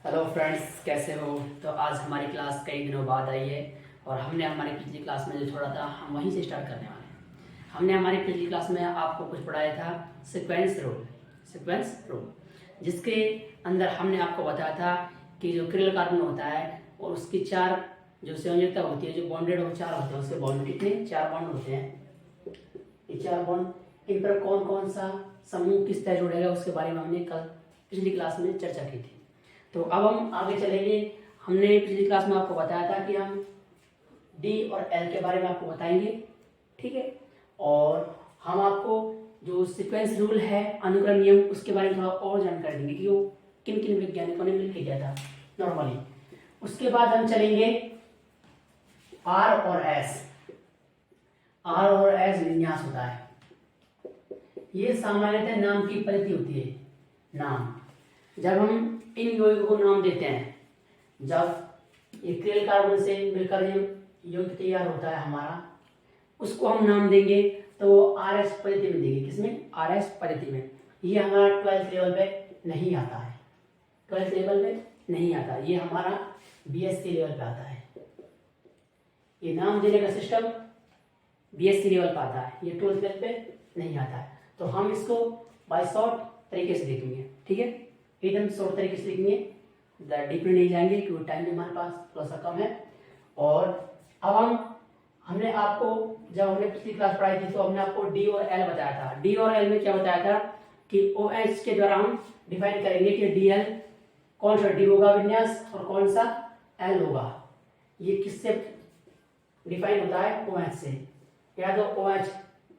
Hello friends, कैसे हो। तो आज हमारी क्लास कई दिनों बाद आई है और हमने हमारी पिछली क्लास में जो छोड़ा था हम वहीं से स्टार्ट करने वाले हैं। हमने हमारी पिछली क्लास में आपको कुछ पढ़ाया था सीक्वेंस रूल, जिसके अंदर हमने आपको बताया था कि जो क्रियल कार्बन होता है और उसकी चार जो संयोजकता होती है, जो बॉन्डेड हो चार होते हैं, उसके बॉन्ड कितने चार बॉन्ड होते हैं। ये चार बॉन्ड, इन पर कौन कौन सा समूह किस तरह जुड़ेगा उसके बारे में हमने कल पिछली क्लास में चर्चा की थी। तो अब हम आगे चलेंगे। हमने पिछली क्लास में आपको बताया था कि हम डी और एल के बारे में आपको बताएंगे, ठीक है। और हम आपको जो सीक्वेंस रूल है, अनुक्रम नियम, उसके बारे में थोड़ा और जानकारी देंगे कि वो किन किन वैज्ञानिकों ने मिलकर किया था नॉर्मली। उसके बाद हम चलेंगे आर और एस। आर और एस विन्यास होता है। ये सामान्यतः नाम की पद्धति होती है। नाम, जब हम इन यौगिकों को नाम देते हैं, जब ये क्रियल कार्बन से मिलकर यौगिक तैयार होता है हमारा, उसको हम नाम देंगे तो वो आर एस पद्धति में देंगे। किसमें? आर एस पद्धति में। ये हमारा 12th लेवल पे नहीं आता है। 12th लेवल पे नहीं आता, ये हमारा बीएससी लेवल पे आता है। ये नाम देने का सिस्टम बीएससी लेवल पे आता है, ये 12th लेवल पे नहीं आता है। तो हम इसको बाय शॉर्ट तरीके से देखेंगे, ठीक है, एकदम शॉर्ट तरीके से देखेंगे, डीपली नहीं जाएंगे क्योंकि टाइम भी हमारे पास थोड़ा सा कम है। और अब हमने आपको, जब हमने पिछली क्लास पढ़ाई थी तो हमने आपको डी और एल बताया था। डी और एल में क्या बताया था कि ओ एच के द्वारा हम डिफाइन करेंगे कि डी एल कौन सा डी होगा विन्यास और कौन सा एल होगा। ये किससे डिफाइन होता है? ओ एच से। या तो ओ एच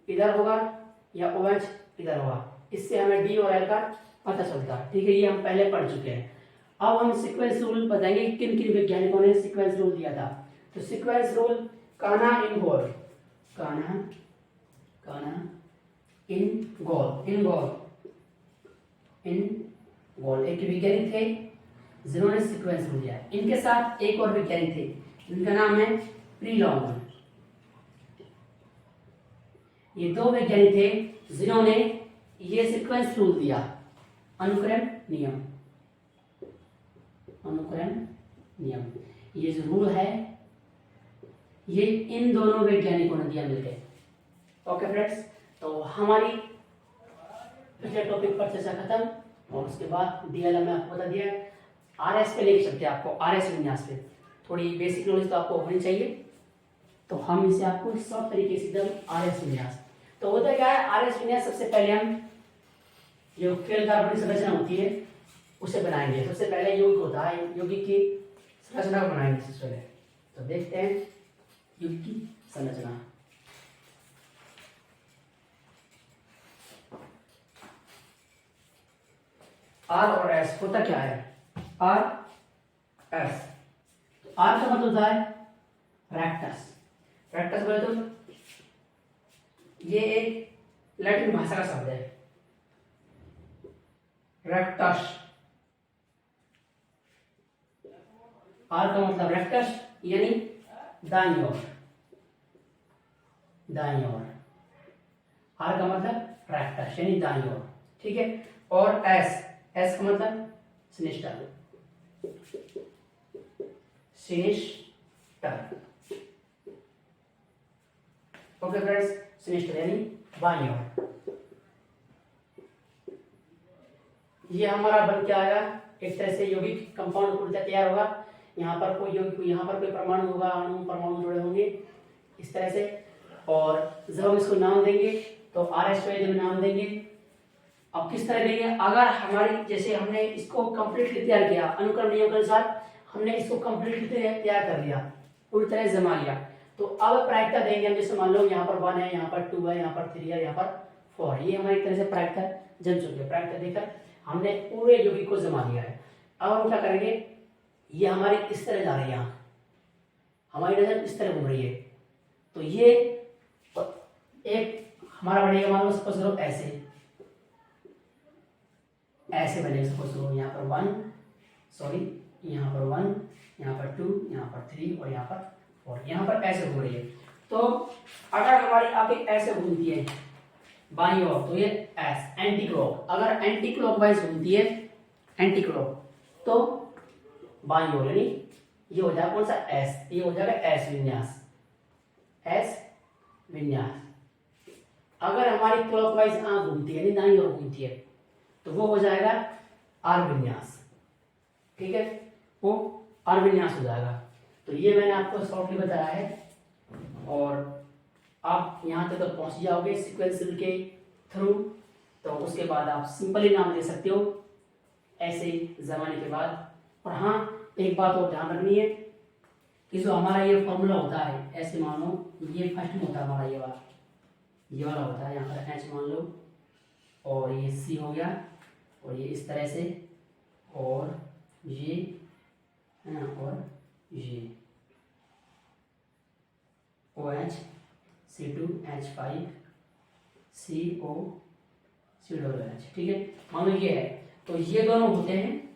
इधर होगा या ओ एच इधर होगा, इससे हमें डी और एल का पता चलता है, ठीक है। ये हम पहले पढ़ चुके हैं। अब हम सीक्वेंस रूल बताएंगे किन किन वैज्ञानिकों ने सीक्वेंस रूल दिया था। तो सीक्वेंस रूल कान्हा इनगोल, इनगोल एक वैज्ञानिक थे जिन्होंने सीक्वेंस रूल दिया। इनके साथ एक और वैज्ञानिक थे, इनका नाम है प्रीलॉन्ग। ये दो वैज्ञानिक थे जिन्होंने ये सीक्वेंस रूल दिया, अनुक्रम नियम। ये जो रूल है ये इन दोनों वैज्ञानिकों ने दिया मिलकर। ओके फ्रेंड्स, तो हमारी पिछले टॉपिक पर चर्चा खत्म। और उसके बाद डीएल में आपको बता दिया, आरएस पे लेके चलते हैं आपको। आरएस विन्यास पे थोड़ी बेसिक नॉलेज तो आपको होनी चाहिए, तो हम इसे आपको शॉर्ट तरीके से एकदम आरएस विन्यास। तो होता क्या है आरएस विन्यास? सबसे पहले हम जो क्रियल कार्बन की संरचना होती है उसे बनाएंगे। सबसे पहले यौगिक होता है, यौगिक की संरचना को बनाएंगे सबसे पहले। तो देखते हैं यौगिक की संरचना। आर और एस होता क्या है? आर एस, आर का मतलब होता है रैक्टस। रैक्टस बोले तो ये एक लैटिन भाषा का शब्द है, रेक्टस। आर का मतलब रेक्टस यानी दाईं ओर, दाईं ओर। आर का मतलब रेक्टस यानी दाईं ओर, ठीक है। और एस, एस का मतलब sinister, sinister. Okay friends, sinister यानी बाईं ओर। ये हमारा बन के आएगा एक तरह से यौगिक कंपाउंड ऊर्जा तैयार होगा। यहाँ पर कोई यौगिक, यहाँ पर कोई परमाणु होगा, अणु परमाणु जुड़े होंगे इस तरह से। और जब हम इसको नाम देंगे तो आर एस में नाम देंगे। अब किस तरह देंगे? अगर हमारी, जैसे हमने इसको कंप्लीटली तैयार किया अनुक्रम नियम के अनुसार, हमने इसको कंप्लीटली तैयार कर लिया, पूरी तरह जमा लिया, तो अब प्रायिकता देंगे हम। जैसे मान लो यहाँ पर 1 है, यहाँ पर 2 है, यहाँ पर 3 है, यहाँ पर 4 है। ये हमारी तरह से प्रायिकता जम चुकी है। प्रायिकता देकर हमने पूरे यौगिक को जमा लिया है। अब हम क्या करेंगे, ये हमारी इस तरह जा रही है, यहाँ हमारी नजर इस तरह घूम रही है, तो ये एक हमारा बनेगा, मान लो सपोज करो ऐसे, ऐसे बनेगा सपोज करो। यहाँ पर 1, सॉरी यहाँ पर 1, यहाँ पर 2, यहाँ पर 3 और यहाँ पर 4, यहाँ पर ऐसे घूम रही है। तो अगर हमारी आगे ऐसे घूमती है बाईं ओर तो ये एस, एंटी क्लॉक। अगर एंटी क्लॉकवाइज घूमती है, एंटी क्लॉक, तो बाईं ओर, यानी ये हो जाएगा कौन सा एस, ये हो जाएगा एस विन्यास, एस विन्यास। अगर हमारी क्लॉकवाइज आंख घूमती है, यानी दाईं ओर घूमती है, तो वो हो जाएगा आर विन्यास। ठीक है, वो आर विन्यास हो जाएगा। तो ये मैंने आपको शॉर्टली बताया है, और आप यहाँ तक पहुँच जाओगे सीक्वेंशियल के थ्रू। तो उसके बाद आप सिंपली नाम दे सकते हो ऐसे जमाने के बाद। और हाँ, एक बात और ध्यान रखनी है कि जो हमारा ये फॉर्मूला होता है, ऐसे मान लो ये फर्स्ट में होता है हमारा, ये वाला होता है, यहाँ पर एच मान लो, और ये सी हो गया, और ये इस तरह से, और ये है ना, और ये OH C2H5 COCH। ठीक है, मान लो ये है, तो ये दोनों होते हैं,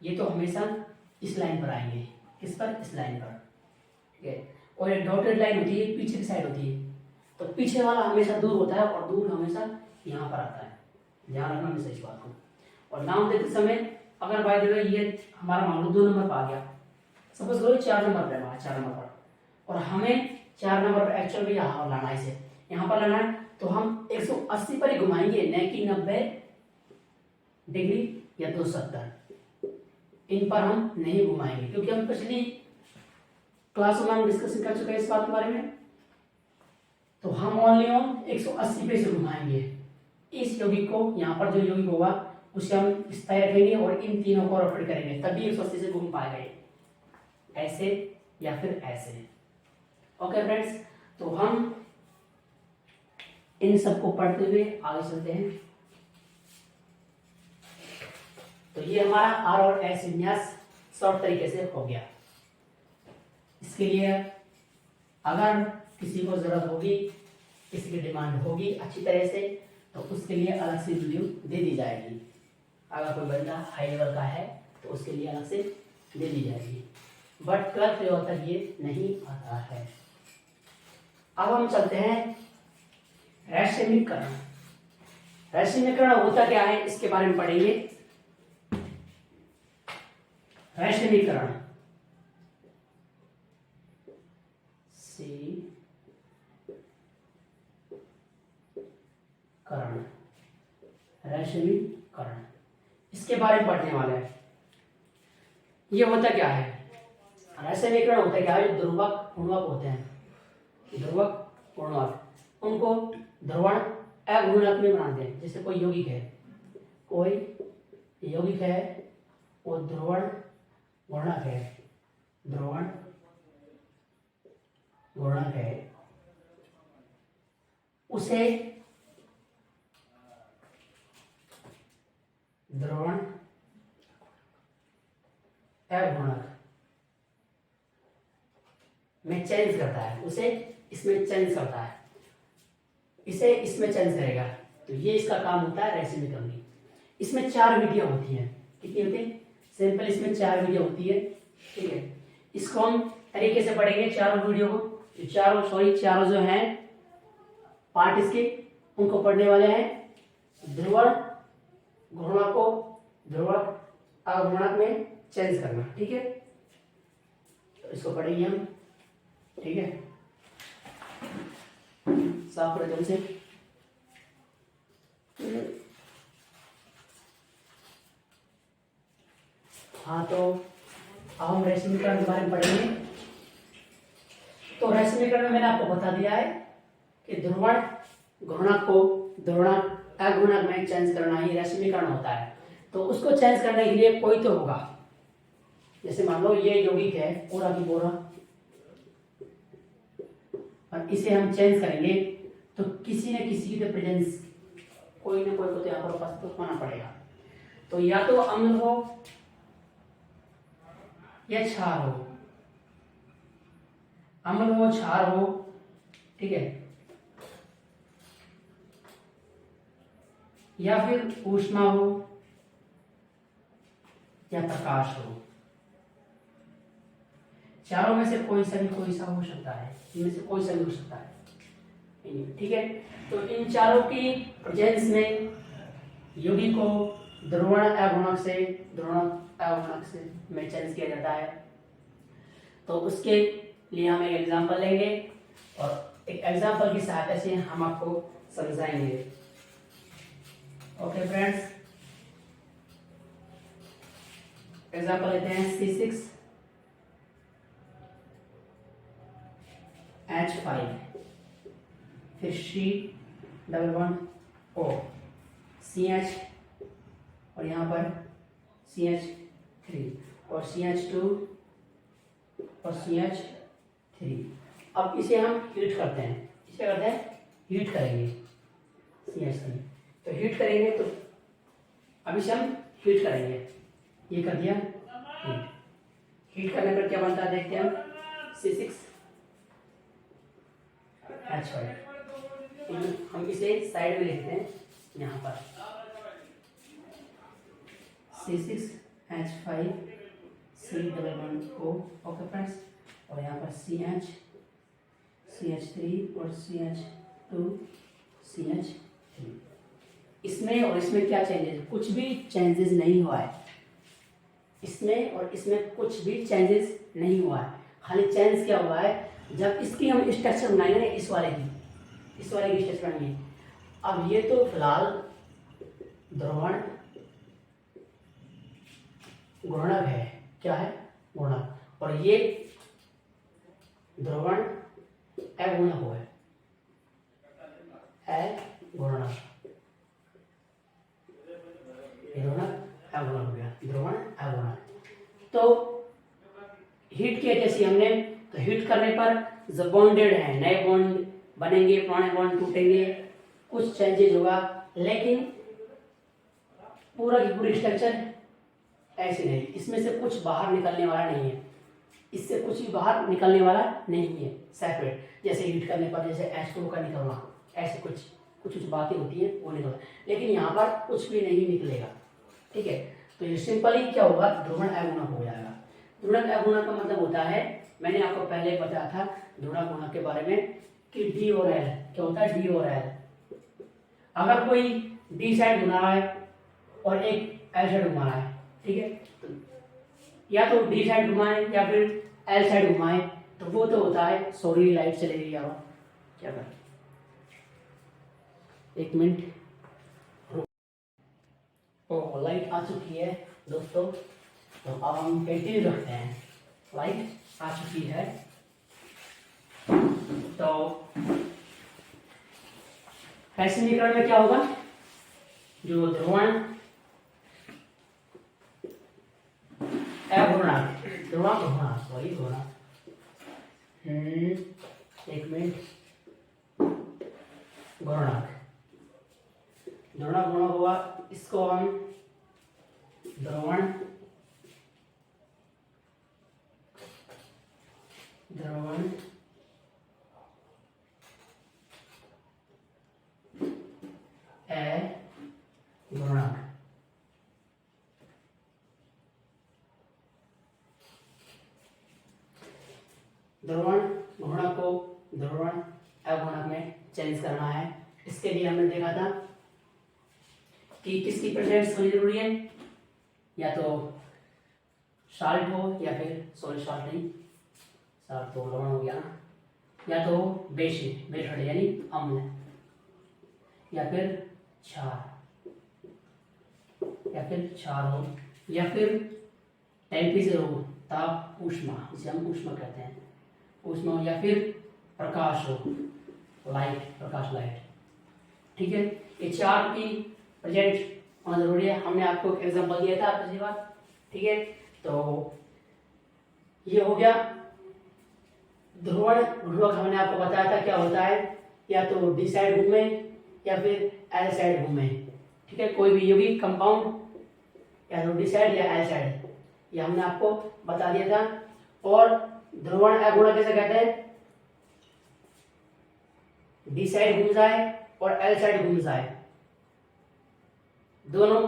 ये तो हमेशा इस लाइन पर आएंगे, किस पर, इस लाइन पर। ठीक है, और एक डॉटेड लाइन होती है, पीछे की साइड होती है, तो पीछे वाला हमेशा दूर होता है और दूर हमेशा यहाँ पर आता है, ध्यान रखना हमेशा इस बात को। और नाम देते समय अगर बाय द वे ये हमारा मान लो 2 नंबर पर आ गया, सपोज करो 4 नंबर पर हमारा, 4 नंबर पर, और हमें 4 नंबर पर एक्चुअल में यहाँ लाना है, इसे यहाँ पर लाना है, तो हम 180 पर ही घुमाएंगे, न कि 90 डिग्री या 270, इन पर हम नहीं घुमाएंगे, क्योंकि हम पिछली क्लास में हम डिस्कशन कर चुके हैं इस बात के बारे में। तो हम ओनली ऑन 180 पे से घुमाएंगे इस यौगिक को, यहाँ पर जो यौगिक होगा उसे हम इस तरह रखेंगे और इन तीनों को रोटेट करेंगे, तभी 180 से घूम पाएगा, ऐसे या फिर ऐसे। ओके फ्रेंड्स, तो हम इन सबको पढ़ते हुए आगे चलते हैं। तो ये हमारा आर और एस विन्यास शॉर्ट तरीके से हो गया। इसके लिए अगर किसी को जरूरत होगी, किसी की डिमांड होगी अच्छी तरह से, तो उसके लिए अलग से वीडियो दे दी जाएगी। अगर कोई बंदा हाई लेवल का है तो उसके लिए अलग से दे दी जाएगी, बट 12th लेवल तक ये नहीं आता है। अब हम चलते हैं रैशमीकरण। रैशमीकरण होता क्या है, इसके बारे में पढ़ेंगे। रैशमीकरण, रैशमीकरण, इसके बारे में पढ़ने वाले हैं। ये होता क्या है, रैशमीकरण होता क्या है, ध्रुवक गुणवक होते हैं, ध्रुवक गुणवक, उनको ध्रुवण अगुणक में बनाते हैं। जैसे कोई यौगिक है, वो ध्रुवण गुणक है, ध्रुवण गुणक है, उसे ध्रुवण अगुणक में चेंज करता है, उसे इसमें चेंज करता है, इसे इसमें चेंज करेगा। तो ये इसका काम होता है रैशमीकरण की। इसमें 4 विधियां होती हैं। कितनी होती है, सिंपल इसमें 4 विधियां होती है। ठीक है, इसको हम तरीके से पढ़ेंगे चारों वीडियो को। चारों जो हैं पार्ट इसके, उनको पढ़ने वाले हैं ध्रुवण गुणक को ध्रुवक अगुणक में चेंज करना। ठीक है, तो इसको पढ़ेंगे हम। ठीक है, साफ करें से। हाँ, तो अब हम रैशमीकरण के बारे में पढ़ेंगे। तो रैशमीकरण में मैंने आपको बता दिया है कि ध्रुवण गुणक को ध्रुवण अगुणक में चेंज करना ही रैशमीकरण होता है। तो उसको चेंज करने के लिए कोई तो होगा। जैसे मान लो ये यौगिक है पूरा की पूरा, और इसे हम चेंज करेंगे, तो किसी न किसी की तो प्रेजेंस, कोई ना कोई तो यहाँ पर उपस्थित होना पड़ेगा। तो या तो अम्ल हो या क्षार हो, अम्ल हो क्षार हो। ठीक है, या फिर ऊष्मा हो या प्रकाश हो। चारों में से कोई सा हो सकता है, इनमें से कोई सा भी हो सकता है। ठीक है, तो इन चारों की प्रेजेंस में यौगिक को ध्रुवण अगुणक से में चेंज किया जाता है। तो उसके लिए हम एक एग्जांपल लेंगे और एक एग्जांपल की सहायता से हम आपको समझाएंगे। ओके फ्रेंड्स, एग्जांपल लेते हैं C6H5, फिर C11O, CH और यहाँ पर CH3 और CH2 और CH3। अब इसे हम हीट करते हैं, इसे करते हैं हीट करेंगे CH3। तो हीट करेंगे तो अब इसे हम हीट करेंगे, ये कर दिया हीट। हीट करने पर क्या बनता है देखते हैं हम, C6H5। हम इसे साइड में लिखते हैं यहाँ पर C6H5 C11O। ओके फ्रेंड्स, और यहाँ पर CH CH3 और CH2 CH3। इसमें और इसमें क्या चेंजेस, कुछ भी चेंजेस नहीं हुआ है। इसमें और इसमें कुछ भी चेंजेस नहीं हुआ है। खाली चेंज क्या हुआ है, जब इसकी हम स्ट्रक्चर बनाएंगे ना, इस वाले की स्ट्रक्चर बनाएंगे। अब ये तो फिलहाल ध्रुवण गुणक है, क्या है, गुणक, और ये ध्रुवण अगुणक हुआ है, अगुणक, अगुणक हो गया, ध्रुवण अगुणक। तो हीट किया कैसे हमने, तो हीट करने पर जो बॉन्डेड है, नए बॉन्ड बनेंगे, पुराने बॉन्ड टूटेंगे, कुछ चेंजेज होगा, लेकिन पूरा की पूरी स्ट्रक्चर ऐसे नहीं। इसमें से कुछ बाहर निकलने वाला नहीं है, इससे कुछ भी बाहर निकलने वाला नहीं है सेपरेट। जैसे हीट करने पर जैसे H2O का निकलना, ऐसे कुछ कुछ बातें होती हैं वो निकलना, लेकिन यहाँ पर कुछ भी नहीं निकलेगा। ठीक है, तो ये सिंपली क्या होगा, ध्रुवण अगुणक हो जाएगा। ध्रुवण अगुणक का मतलब होता है, मैंने आपको पहले बताया था ध्रुवण गुणक के बारे में कि D और L क्या होता है, D और L। अगर कोई D साइड घुमा रहा है और एक L साइड घुमा रहा है, ठीक है, तो या तो D साइड घुमाए या फिर L साइड घुमाए, तो वो तो होता है, सॉरी लाइट चली गई यार, क्या कर, एक मिनट, ओ लाइट आ चुकी है दोस्तों। तो अब हम कंटिन्यू रखते हैं, लाइट आ चुकी है। तो समीकरण में क्या होगा, जो ध्रुवण अगुणक, एक मिनट, गुणक, ध्रुवण गुणक हुआ, इसको हम ध्रुवण अगुणक, ध्रुवण गुणक को ध्रुवण अगुणक में चेंज करना है। इसके लिए हमने देखा था कि किसकी प्रेजेंस होनी जरूरी है, या तो साल्ट हो या फिर सॉरी साल्ट नहीं, साल्ट तो लवण हो गया ना, या तो बेस यानी अम्ल, या फिर क्षार हो, या फिर टेम्परेचर हो, ताप ऊष्मा, जिसे हम ऊष्मा कहते हैं, ऊष्मा हो, या फिर प्रकाश हो, प्रकाश लाइट। ठीक है, ये चार की प्रेजेंट होना जरूरी है। हमने आपको एक एग्जांपल दिया था पिछली बार। ठीक है, तो ये हो गया ध्रुवण गुणक। हमने आपको बताया था क्या होता है, या तो D साइड घूमे या फिर L साइड घूमे। ठीक है, कोई भी यौगिक कंपाउंड या तो D साइड या L साइड, ये हमने आपको बता दिया था। और ध्रुवण अगुणक कैसे कहते हैं, D साइड घूम जाए और L साइड घूम जाए, दोनों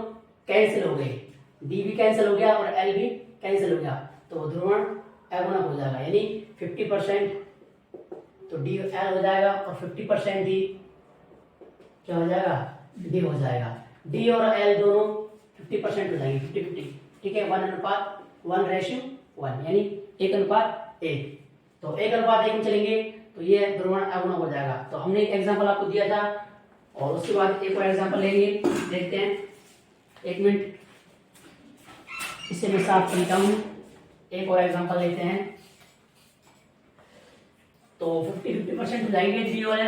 कैंसिल हो गए, D भी कैंसिल हो गया और L भी कैंसिल हो गया, तो ध्रुवण अगुणक हो जाएगा। यानी 50% तो D L हो जाएगा और 50% D क्या हो जाएगा, D हो जाएगा। D और L दोनों 50% हो जाएंगे, 50-50। ठीक है, 1:5 1:1 यानी 1:1। तो 1:1 में चलेंगे तो ये ध्रुवण अगुणक हो जाएगा। तो हमने एक एग्जांपल आपको दिया था और उसके बाद एक और एग्जांपल लेंगे, देखते हैं। 1 मिनट, इसे मैं साफ करता हूँ। एक और एग्जांपल लेते हैं। तो 50% हो जाएंगे, 3 और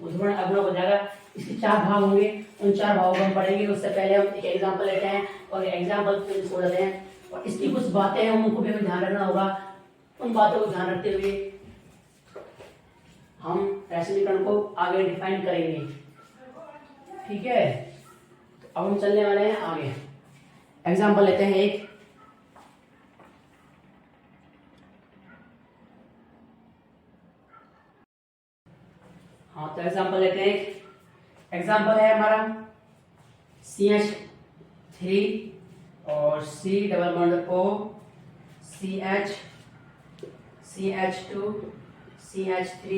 ध्रुवण अगुणक हो जाएगा। इसके 4 भाग होंगे, उन 4 भागों को हम पढ़ेंगे। उससे पहले हम एक एग्जांपल लेते हैं और एग्जांपल पे छोड़ देते हैं और इसकी कुछ बातें हैं उनको भी हमें ध्यान रखना होगा। उन बातों को ध्यान रखते हुए हम रासायनिकरण को आगे डिफाइन करेंगे, ठीक है। तो अब हम चलने वाले हैं आगे। एग्जांपल लेते हैं एक। हाँ, तो एग्जांपल लेते हैं एक। एग्जांपल है हमारा CH3 और C double bond O, CH, CH2, CH3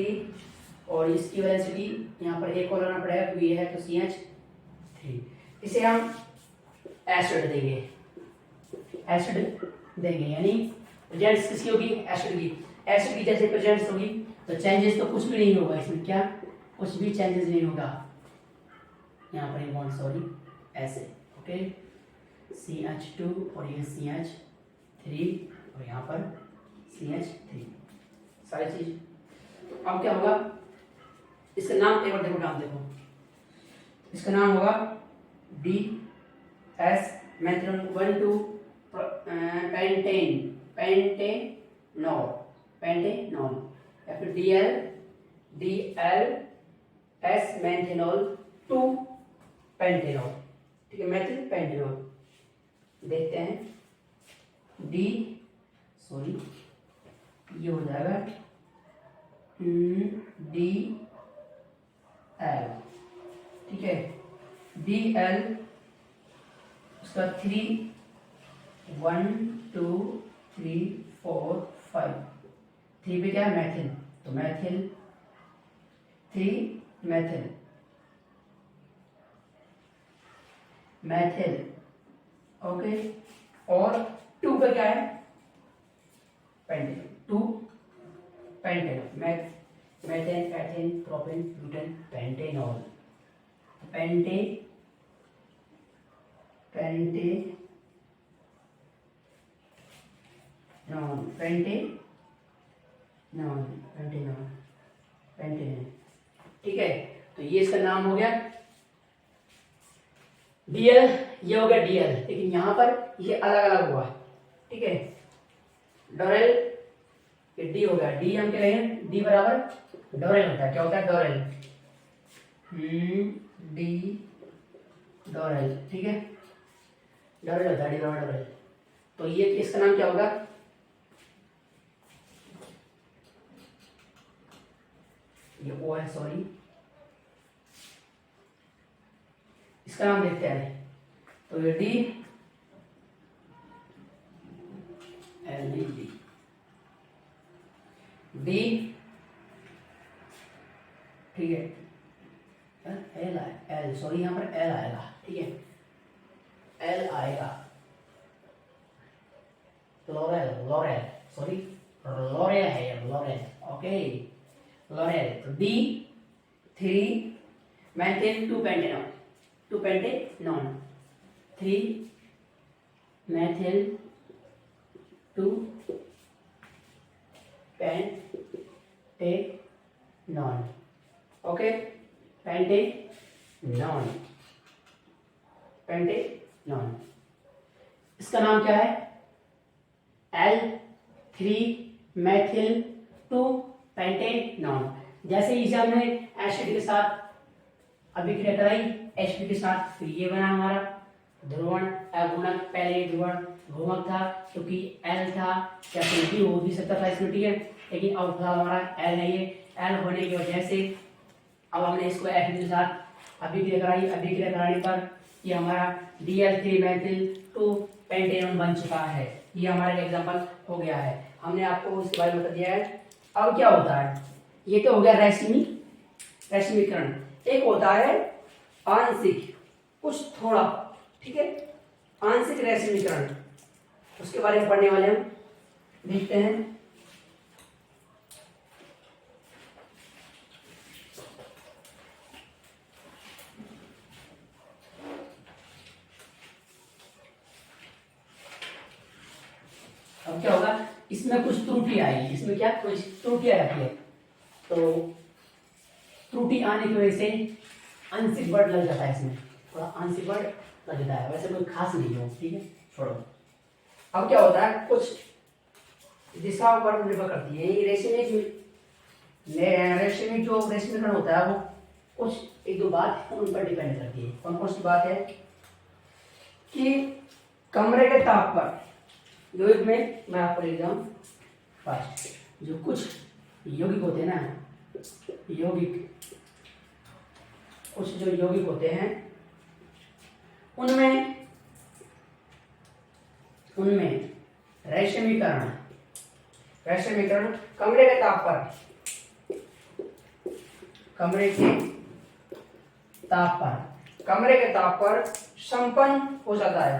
और इसकी वेलोसिटी यहाँ पर एक और लाना पड़ेगा क्योंकि ये है तो CH3। इसे हम एसिड देंगे, यानी प्रेजेंस किसकी होगी? एसिड की। एसिड की जैसे प्रेजेंस होगी तो चेंजेस तो कुछ भी नहीं होगा इसमें, क्या कुछ भी चेंजेस नहीं होगा। यहाँ पर बॉन्ड सॉरी ऐसे, ओके। CH2 और ये CH3 और यहाँ पर CH3 सारी चीज। अब क्या होगा? इसका नाम एक बार देखो, नाम देखो। इसका नाम होगा DS मेथिल 1,2 पेंटेनॉल या फिर DLS मेथिनॉल 2 पेंटेनॉल, ठीक है, मेथिल पेंटेनॉल। देखते हैं ये हो जाएगा DL, ठीक है। DL उसका 3 1 2 3 4 5 3 पे क्या है? मैथिल। तो मैथिल 3 मैथिल, ओके। और 2 पे क्या है? Pentanol, 2 pentanol, methane, ethane, propane, butane, pentanol. Pentanol, ठीक है। तो ये इसका नाम हो गया DL, ये हो गया DL, लेकिन यहाँ पर ये अलग अलग हुआ, ठीक है। डोरेल, ये D हो गया। D हम क्या कहेंगे? D बराबर डोरेल होता है। क्या होता है? डोरेल, D डोरेल, ठीक है। डोरेल होता है, D बराबर डोरेल। तो ये इसका नाम क्या होगा? ये O है, सॉरी। इसका नाम देखते हैं। तो ये D D, ठीक है। L, सॉरी, यहाँ पर L आएगा, ठीक है। L आएगा। लोरेल, सॉरी, लोरेल है ये, लोरेल, ओके। लोरेल। तो D3 methyl 2 pentanol, 3 methyl 2 pentanol, okay. Pentanol. इसका नाम क्या है? L3 methyl 2 pentanol. जैसे इसे हमने एसिड के साथ अभिक्रिया कराई, एसिड के साथ, तो ये बना हमारा ध्रुवण अगुणक। पहले ध्रुवण घूमक था क्योंकि L था, या फिर भी हो भी सकता था इसमें, ठीक है। लेकिन अब फिलहाल हमारा L है। ये L होने की वजह से अब हमने इसको एसिड के साथ अभिक्रिया कराई। अभिक्रिया कराने पर ये हमारा DL3 मेथिल 2 पेंटेनॉल बन चुका है। ये हमारा एग्जांपल हो गया है, हमने आपको इसके बारे में बता दिया है। अब क्या होता है? ये तो हो गया रैशमीकरण। एक होता है आंशिक, कुछ थोड़ा, ठीक है, आंशिक रैशमीकरण। उसके बारे में पढ़ने वाले हम। देखते हैं। अब क्या होगा, इसमें कुछ त्रुटि आएगी, इसमें क्या कुछ त्रुटि आती है, तो त्रुटि आने की वजह से आंशिक वर्ड लग जाता है, इसमें थोड़ा आंशिक वर्ड लग जाता है, वैसे कोई खास नहीं हो, ठीक है, छोड़ो। अब क्या होता है, कुछ दिशा पर निर्भर करती है, ये रेशमिक जो रेशमीकरण होता है वो कुछ एक दो बात उन पर डिपेंड करती है। कौन कौन सी बात है कि कमरे के ताप पर, यौगिक में मैं आपको लिख रहा हूँ फर्स्ट, जो कुछ यौगिक होते हैं ना, यौगिक, कुछ जो यौगिक होते हैं उनमें रेशमीकरण कमरे के ताप पर, कमरे के ताप पर संपन्न हो जाता है,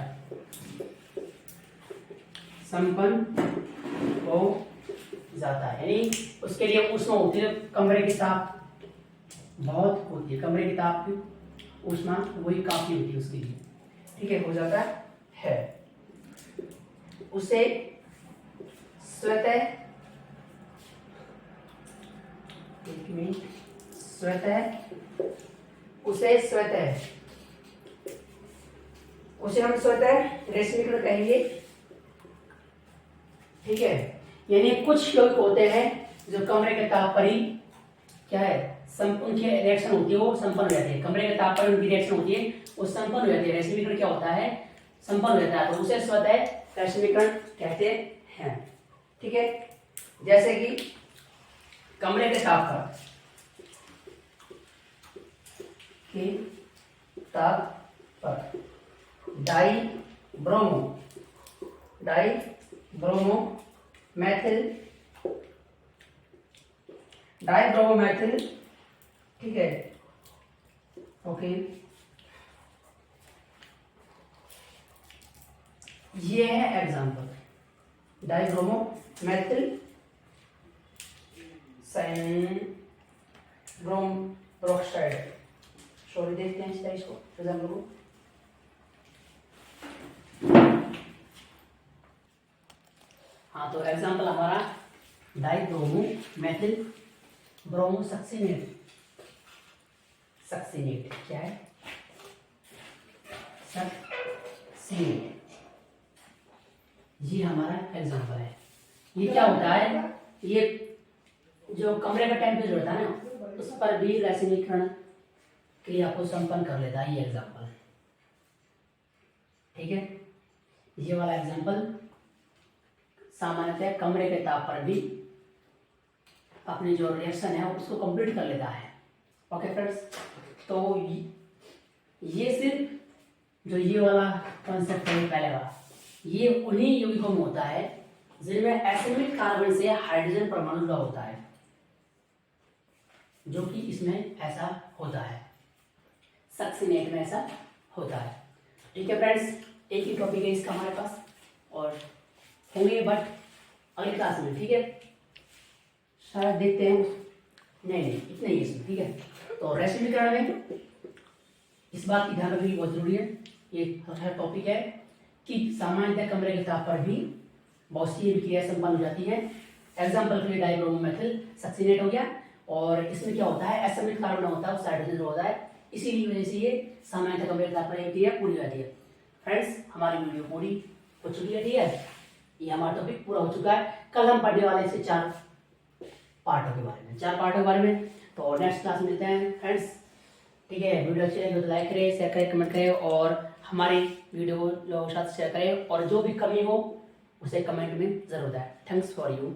संपन्न हो जाता है, यानी उसके लिए ऊष्मा होती है, कमरे की ताप बहुत होती है, कमरे की ताप की ऊष्मा वही काफी होती है उसके लिए, ठीक है, हो जाता है। उसे स्वतः हम स्वतः रेशमीकरण कहेंगे, ठीक है। यानी कुछ यौगिक होते हैं जो कमरे के ताप पर ही क्या है, उनकी रिएक्शन होती है, वो संपन्न हो जाती है, कमरे के ताप पर उनकी रिएक्शन होती है, वो संपन्न हो जाती है। रेशमीकरण क्या होता है, संपन्न हो जाता है, तो उसे स्वतः रेशमीकरण कहते हैं, ठीक है। जैसे कि कमरे के ताप पर डाई ब्रोमोमेथिल, ठीक है, ओके, ये है एग्जांपल, डाइब्रोमोमेथिल ब्रोम पेरोक्साइड। सॉरी, देखते हैं इसको एग्जांपल को। हाँ, तो एग्जांपल हमारा डाइब्रोमोमेथिल ब्रोमोसक्सीनेट, क्या है, सक्सीनेट, ये हमारा एग्जांपल है। ये क्या होता है, ये जो कमरे का टेम्परेचर होता है ना, उस पर भी रेशमीकरण क्रिया को संपन्न कर लेता है, ये एग्जांपल, ठीक है। ये वाला एग्जांपल सामान्यतः कमरे के ताप पर भी अपनी जो रिएक्शन है उसको कंप्लीट कर लेता है, ओके फ्रेंड्स। तो ये सिर्फ जो ये वाला कॉन्सेप्ट है पहले वाला, ये उन्हीं यौगिकों में होता है जिनमें एटॉमिक कार्बन से हाइड्रोजन परमाणु जुड़ा होता है, जो कि इसमें ऐसा होता है, सक्सीनेट में ऐसा होता है, ठीक है फ्रेंड्स। एक ही टॉपिक है इसका हमारे पास, और होंगे बट अगली क्लास में, ठीक है, शायद देखते हैं, नहीं इतना ही इसमें, ठीक है। तो रेशमीकरण में इस बात की ध्यान रखनी बहुत जरूरी है, ये टॉपिक है कि सामान्यतः कमरे के ताप पर भी बहुत सी क्रिया संपन्न हो जाती है। एग्जाम्पल के लिए डाइब्रोमोमेथिल सक्सीनेट हो गया, और इसमें क्या होता है, एटॉमिक कार्बन होता है, हाइड्रोजन होता है, इसीलिए वजह से ये सामान्यतः कमरे के ताप पर क्रिया पूरी हो जाती है। फ्रेंड्स, हमारी वीडियो पूरी हो चुकी है, ठीक है, ये हमारा टॉपिक पूरा हो चुका है। कल हम पढ़ने वाले इसके 4 पार्टों के बारे में, तो नेक्स्ट क्लास में मिलते हैं फ्रेंड्स, ठीक है। वीडियो अच्छी लगी तो लाइक करें, शेयर करें, कमेंट करें, और हमारी वीडियो को लोगों के साथ शेयर करें, और जो भी कमी हो उसे कमेंट में जरूर दें। Thanks for you.